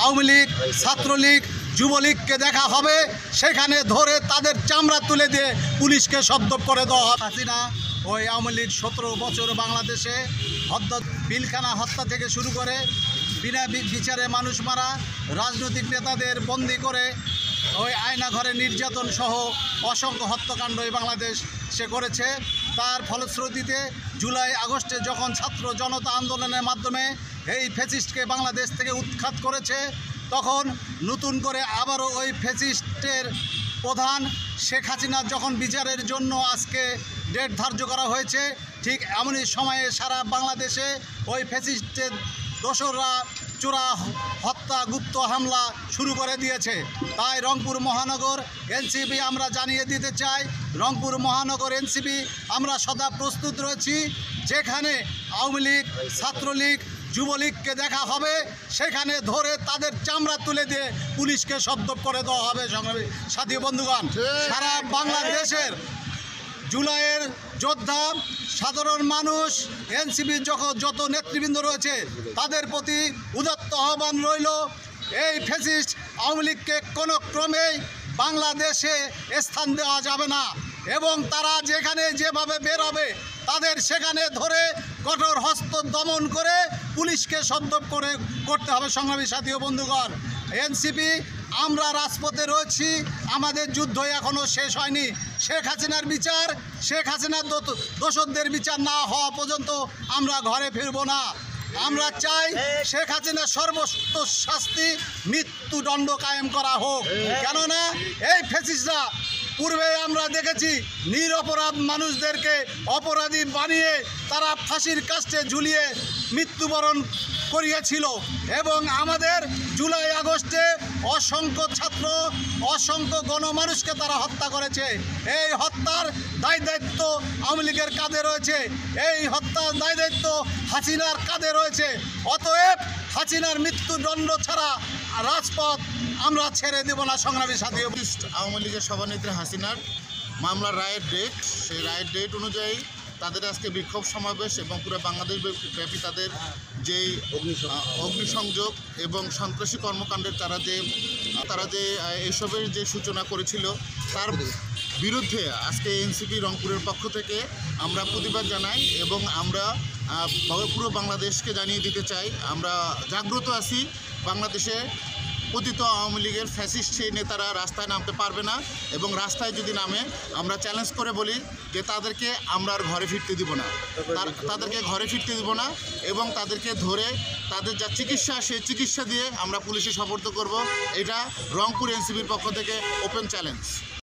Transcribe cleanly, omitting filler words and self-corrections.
আওয়ামী লীগ, ছাত্রলীগ, যুবলীগকে দেখা হবে, সেখানে ধরে তাদের চামড়া তুলে দিয়ে পুলিশকে সদ্যপ করে দেওয়া হবে। হাসিনা ওই আওয়ামী লীগ 17 বছর বাংলাদেশে পিলখানা হত্যা থেকে শুরু করে বিনা বিচারে মানুষ মারা, রাজনৈতিক নেতাদের বন্দি করে ওই আয়নাঘরে নির্যাতন সহ অসংখ্য হত্যাকাণ্ড এই বাংলাদেশ সে করেছে। তার ফলশ্রুতিতে জুলাই আগস্টে যখন ছাত্র জনতা আন্দোলনের মাধ্যমে এই ফ্যাসিস্টকে বাংলাদেশ থেকে উৎখাত করেছে, তখন নতুন করে আবারও ওই ফ্যাসিস্টের প্রধান শেখ হাসিনার যখন বিচারের জন্য আজকে ডেট ধার্য করা হয়েছে, ঠিক এমনই সময়ে সারা বাংলাদেশে ওই ফ্যাসিস্টের দোসররা চোরা হত্যা, গুপ্ত হামলা শুরু করে দিয়েছে। তাই রংপুর মহানগর এনসিপি আমরা জানিয়ে দিতে চাই, রংপুর মহানগর এনসিপি আমরা সদা প্রস্তুত রয়েছি। যেখানে আওয়ামী লীগ, ছাত্রলীগ, যুবলীগকে দেখা হবে, সেখানে ধরে তাদের চামড়া তুলে দিয়ে পুলিশকে সদ্যপ করে দেওয়া হবে। সংগ্রামী সাথী বন্ধুগণ, সারা বাংলাদেশের জুলাইয়ের যোদ্ধা, সাধারণ মানুষ, এনসিপির যত নেতৃবৃন্দ রয়েছে তাদের প্রতি উদাত্ত আহ্বান রইল, এই ফ্যাসিস্ট আওয়ামী লীগকে কোনো ক্রমেই বাংলাদেশে স্থান দেওয়া যাবে না এবং তারা যেখানে যেভাবে বের হবে তাদের সেখানে ধরে কঠোর হস্ত দমন করে পুলিশকে সদ্যপ করতে হবে। সংগ্রামী সাথী ও বন্ধুগণ, এনসিপি আমরা রাজপথে রয়েছি, আমাদের যুদ্ধ এখনও শেষ হয়নি। শেখ হাসিনার বিচার, শেখ হাসিনার দোষরদের বিচার না হওয়া পর্যন্ত আমরা ঘরে ফিরব না। আমরা চাই শেখ হাসিনার সর্বোচ্চ শাস্তি মৃত্যুদণ্ড কায়েম করা হোক। কেননা এই ফ্যাসিস্টরা পূর্বে আমরা দেখেছি নিরপরাধ মানুষদেরকে অপরাধী বানিয়ে তারা ফাঁসির কাস্টে ঝুলিয়ে মৃত্যুবরণ করিয়েছিল এবং আমাদের জুলাই আগস্টে অসংখ্য ছাত্র, অসংখ্য গণমানুষকে তারা হত্যা করেছে। এই হত্যার দায় দায়িত্ব আওয়ামী লীগের কাঁধে রয়েছে, এই হত্যার দায় দায়িত্ব হাসিনার কাঁধে রয়েছে। অতএব হাসিনার মৃত্যুদণ্ড ছাড়া রাজপথ আমরা ছেড়ে দেব না। সংগ্রামী সাথী, আওয়ামী লীগের সভানেত্রী হাসিনার মামলার রায়ের ডেট, সেই রায়ের ডেট অনুযায়ী তাদের আজকে বিক্ষোভ সমাবেশ এবং পুরো বাংলাদেশ ব্যাপী তাদের যেই অগ্নিসংযোগ এবং সন্ত্রাসী কর্মকাণ্ডের তারা যে এসবের যে সূচনা করেছিল তার বিরুদ্ধে আজকে এনসিপি রংপুরের পক্ষ থেকে আমরা প্রতিবাদ জানাই এবং আমরা পুরো বাংলাদেশকে জানিয়ে দিতে চাই আমরা জাগ্রত আছি। বাংলাদেশে পতিত আওয়ামী লীগের ফ্যাসিস্ট সেই নেতারা রাস্তায় নামতে পারবে না এবং রাস্তায় যদি নামে আমরা চ্যালেঞ্জ করে বলি যে তাদেরকে আমরা আর ঘরে ফিরতে দিব না, তাদেরকে ঘরে ফিরতে দিব না এবং তাদেরকে ধরে তাদের যা চিকিৎসা সেই চিকিৎসা দিয়ে আমরা পুলিশে সোপর্দ করব। এটা রংপুর এনসিপির পক্ষ থেকে ওপেন চ্যালেঞ্জ।